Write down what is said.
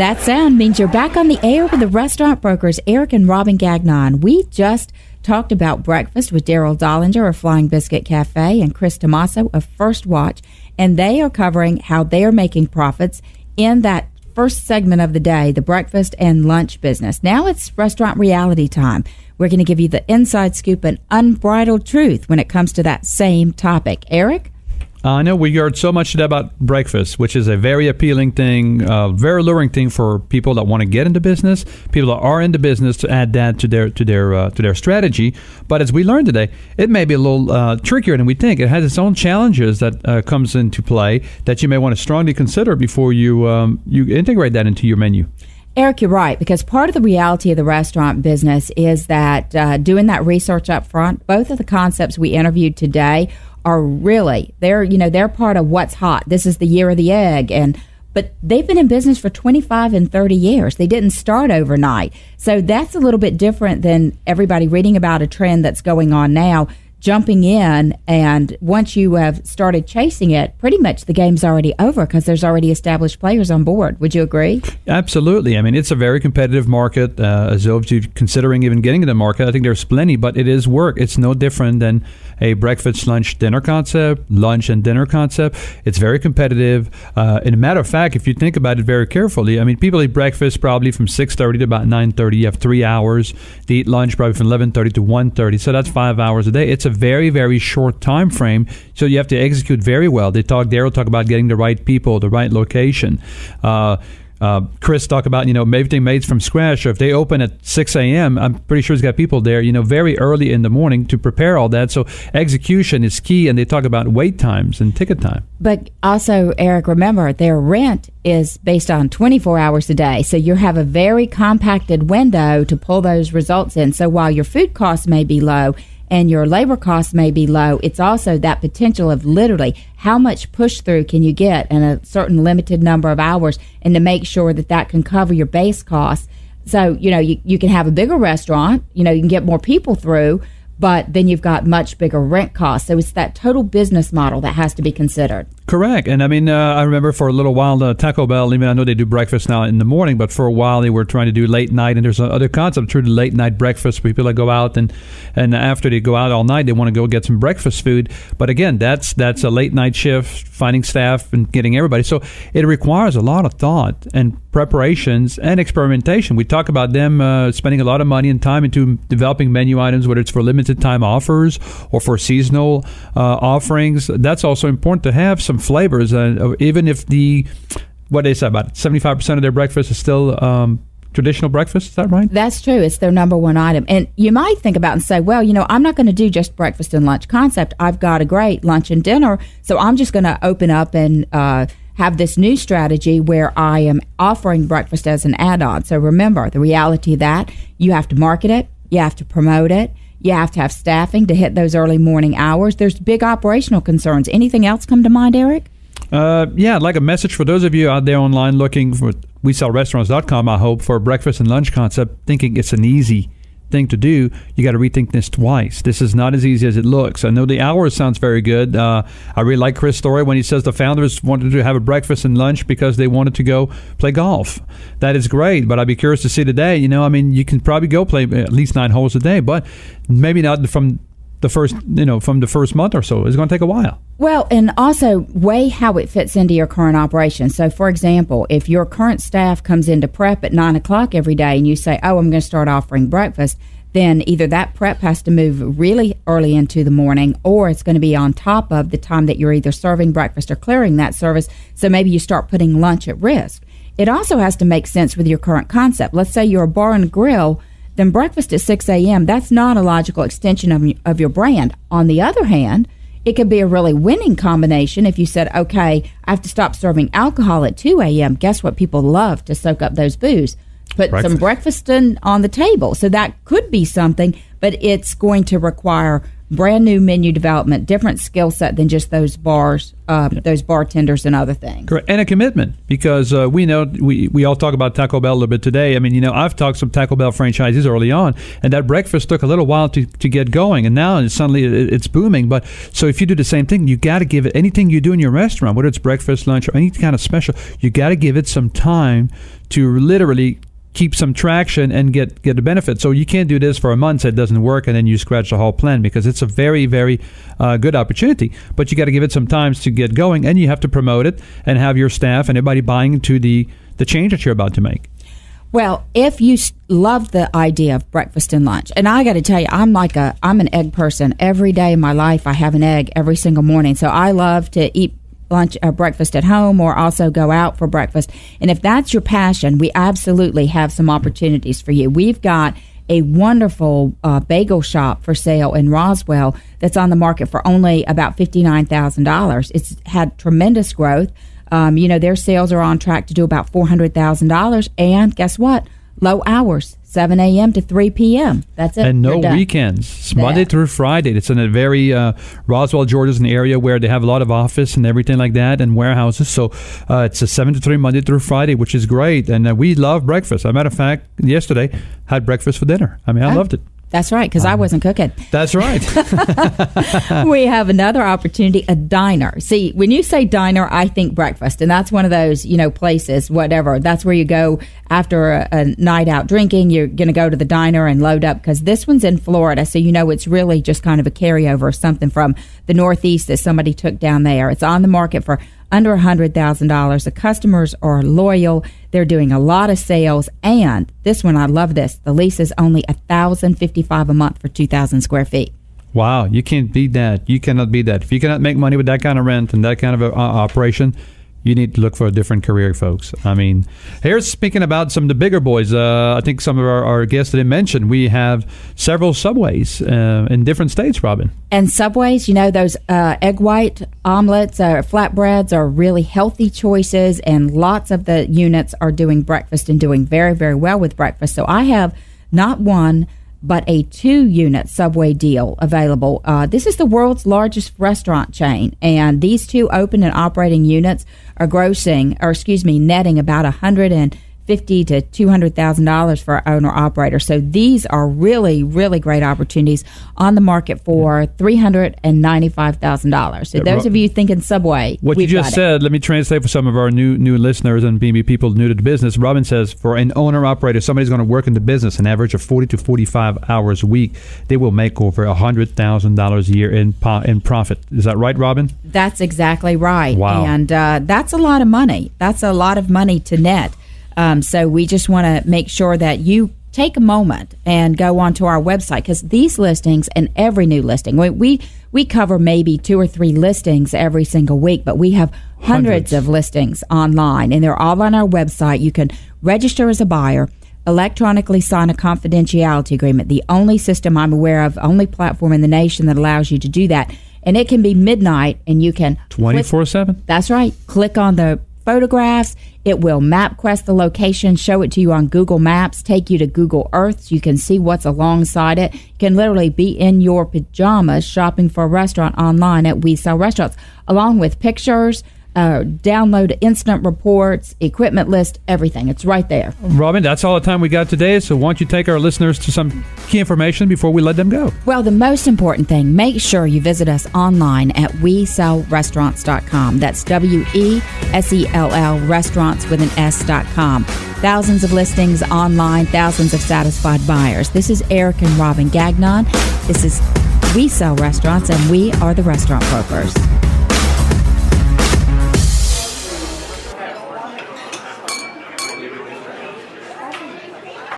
That sound means you're back on the air with the restaurant brokers, Eric and Robin Gagnon. We just talked about breakfast with Daryl Dollinger of Flying Biscuit Cafe and Chris Tomaso of First Watch, and they are covering how they are making profits in that first segment of the day, the breakfast and lunch business. Now it's restaurant reality time. We're going to give you the inside scoop and unbridled truth when it comes to that same topic. Eric? I know we heard so much today about breakfast, which is a very appealing thing, very alluring thing for people that want to get into business, people that are into business to add that to their strategy. But as we learned today, it may be a little trickier than we think. It has its own challenges that comes into play that you may want to strongly consider before you integrate that into your menu. Eric, you're right, because part of the reality of the restaurant business is that doing that research up front, both of the concepts we interviewed today are really, they're part of what's hot. This is the year of the egg. But they've been in business for 25 and 30 years. They didn't start overnight. So that's a little bit different than everybody reading about a trend that's going on now, jumping in, and once you have started chasing it, pretty much the game's already over because there's already established players on board. Would you agree? Absolutely. I mean, it's a very competitive market. As though you're considering even getting into the market, I think there's plenty, but it is work. It's no different than a breakfast, lunch, dinner concept, lunch and dinner concept. It's very competitive. In a matter of fact, if you think about it very carefully, I mean, people eat breakfast probably from 6:30 to about 9:30. You have 3 hours. They eat lunch probably from 11:30 to 1:30. So that's 5 hours a day. It's a very, very short time frame. So you have to execute very well. Daryl talk about getting the right people, the right location. Chris talk about, everything made from scratch. So if they open at 6 a.m., I'm pretty sure he's got people there, very early in the morning to prepare all that. So execution is key, and they talk about wait times and ticket time. But also, Eric, remember, their rent is based on 24 hours a day. So you have a very compacted window to pull those results in. So while your food costs may be low and your labor costs may be low, it's also that potential of literally how much push through can you get in a certain limited number of hours, and to make sure that can cover your base costs. So, you can have a bigger restaurant, you can get more people through, but then you've got much bigger rent costs. So it's that total business model that has to be considered. Correct. And I mean, I remember for a little while, Taco Bell, even I know they do breakfast now in the morning, but for a while they were trying to do late night. And there's another concept, true, the late night breakfast, where people that go out and after they go out all night, they want to go get some breakfast food. But again, that's a late night shift, finding staff and getting everybody. So it requires a lot of thought and preparations and experimentation. We talk about them spending a lot of money and time into developing menu items, whether it's for limited time offers or for seasonal offerings. That's also important to have some flavors, even if what they say, about 75% of their breakfast is still traditional breakfast. Is that right? That's true. It's their number one item. And you might think about and say, well, I'm not going to do just breakfast and lunch concept. I've got a great lunch and dinner, so I'm just going to open up and have this new strategy where I am offering breakfast as an add-on. So remember, the reality of that, you have to market it, you have to promote it, you have to have staffing to hit those early morning hours. There's big operational concerns. Anything else come to mind, Eric? Yeah, I'd like a message for those of you out there online looking for WeSellRestaurants.com, I hope, for a breakfast and lunch concept, thinking it's an easy thing to do. You got to rethink this twice. This is not as easy as it looks. I know the hours sounds very good. I really like Chris' story when he says the founders wanted to have a breakfast and lunch because they wanted to go play golf. That is great, but I'd be curious to see today. You can probably go play at least 9 holes a day, but maybe not from the first month or so. It's going to take a while. Well, and also weigh how it fits into your current operation. So, for example, if your current staff comes into prep at 9 o'clock every day and you say, I'm going to start offering breakfast, then either that prep has to move really early into the morning, or it's going to be on top of the time that you're either serving breakfast or clearing that service. So maybe you start putting lunch at risk. It also has to make sense with your current concept. Let's say you're a bar and grill, then breakfast at 6 a.m., that's not a logical extension of your brand. On the other hand, it could be a really winning combination if you said, okay, I have to stop serving alcohol at 2 a.m. Guess what? People love to soak up those booze. Put some breakfast on the table. So that could be something, but it's going to require brand new menu development, different skill set than just those bars, those bartenders and other things. Correct. And a commitment, because we know we all talk about Taco Bell a little bit today. I mean, I've talked some Taco Bell franchises early on, and that breakfast took a little while to get going, and now suddenly it's booming. But so if you do the same thing, you got to give it, anything you do in your restaurant, whether it's breakfast, lunch, or any kind of special, you got to give it some time to literally keep some traction and get the benefit. So you can't do this for a month, so it doesn't work, and then you scratch the whole plan, because it's a very, very good opportunity. But you got to give it some time to get going, and you have to promote it and have your staff and everybody buying into the change that you're about to make. Well, if you love the idea of breakfast and lunch, and I got to tell you, I'm an egg person. Every day of my life, I have an egg every single morning. So I love to eat lunch or breakfast at home, or also go out for breakfast. And if that's your passion, we absolutely have some opportunities for you. We've got a wonderful bagel shop for sale in Roswell that's on the market for only about $59,000. It's had tremendous growth. Their sales are on track to do about $400,000. And guess what? Low hours, 7 a.m. to 3 p.m. That's it. And no weekends. It's Monday through Friday. It's in a very, Roswell, Georgia's an area where they have a lot of office and everything like that, and warehouses. So it's a 7 to 3 Monday through Friday, which is great. And we love breakfast. As a matter of fact, yesterday, had breakfast for dinner. I mean, I loved it. That's right, because I wasn't cooking. That's right. We have another opportunity, a diner. See, when you say diner, I think breakfast, and that's one of those, places, whatever. That's where you go after a night out drinking. You're going to go to the diner and load up, because this one's in Florida, so it's really just kind of a carryover of something from the Northeast that somebody took down there. It's on the market for under $100,000. The customers are loyal. They're doing a lot of sales. And this one, I love this. The lease is only $1,055 a month for 2,000 square feet. Wow. You can't beat that. You cannot beat that. If you cannot make money with that kind of rent and that kind of operation, you need to look for a different career, folks. I mean, here's speaking about some of the bigger boys. I think some of our guests didn't mention, we have several Subways in different states, Robin. And Subways, those egg white omelets, flatbreads are really healthy choices, and lots of the units are doing breakfast and doing very, very well with breakfast. So I have not one, but a 2-unit Subway deal available. This is the world's largest restaurant chain, and these 2 open and operating units are netting about $150,000 to $200,000 for our owner-operator. So these are really, really great opportunities on the market for $395,000. So those of you thinking Subway, what you just said, let me translate for some of our new listeners and maybe people new to the business. Robin says, for an owner-operator, somebody's going to work in the business an average of 40 to 45 hours a week, they will make over $100,000 a year in profit. Is that right, Robin? That's exactly right. Wow. And that's a lot of money. That's a lot of money to net. So we just want to make sure that you take a moment and go onto our website, because these listings and every new listing, we cover maybe 2 or 3 listings every single week, but we have hundreds of listings online, and they're all on our website. You can register as a buyer, electronically sign a confidentiality agreement, the only system I'm aware of, only platform in the nation that allows you to do that. And it can be midnight, and you can 24/7. That's right. Click on the photographs. It will MapQuest the location, show it to you on Google Maps, take you to Google Earth so you can see what's alongside it. You can literally be in your pajamas shopping for a restaurant online at We Sell Restaurants, along with pictures, download incident reports, equipment list, everything. It's right there. Robin, that's all the time we got today, so why don't you take our listeners to some key information before we let them go? Well, the most important thing, make sure you visit us online at WeSellRestaurants.com. That's WESELL restaurants with an S.com. Thousands of listings online, thousands of satisfied buyers. This is Eric and Robin Gagnon. This is We Sell Restaurants, and we are the restaurant brokers.